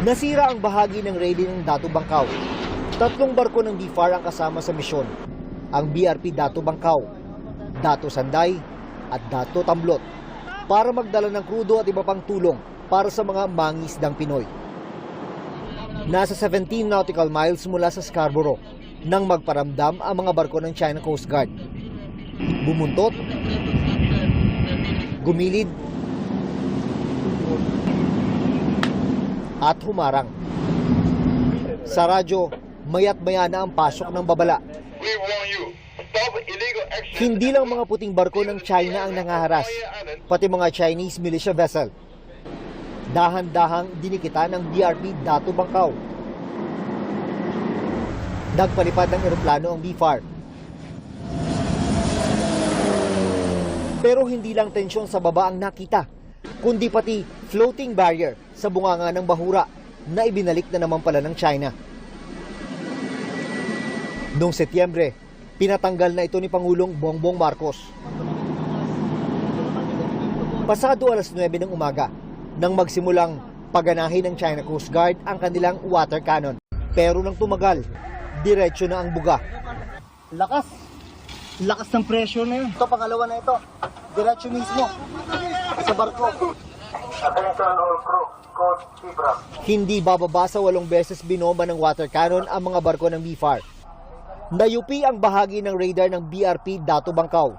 Nasira ang bahagi ng radar ng Dato Bangkaw. 3 barko ng BFAR ang kasama sa misyon. Ang BRP Dato Bangkaw, Dato Sanday at Dato Tamblot para magdala ng krudo at iba pang tulong para sa mga mangingisdang Pinoy. Nasa 17 nautical miles mula sa Scarborough nang magparamdam ang mga barko ng China Coast Guard. Bumuntot, gumilid, at humarang. Sa radyo, mayat-maya na ang pasok ng babala. Hindi lang mga puting barko ng China ang nangaharas, pati mga Chinese militia vessel. Dahan-dahang dinikita ng BRP Dato Bangkaw. Nagpalipad ng eroplano ang BFAR. Pero hindi lang tensyon sa baba ang nakita, kundi pati floating barrier sa bunganga ng bahura na ibinalik na naman pala ng China. Noong Setyembre, pinatanggal na ito ni Pangulong Bongbong Marcos. Pasado alas 9 ng umaga, nang magsimulang paganahin ng China Coast Guard ang kanilang water cannon. Pero nang tumagal, diretso na ang buga. Lakas! Lakas ng pressure na yun. Ito, pangalawa na ito. Diretso mismo sa barko. Attention all crew, code Fibra. Hindi bababa sa 8 beses binomba ng water cannon ang mga barko ng BFAR. Nayupi ang bahagi ng radar ng BRP Dato Bangkaw.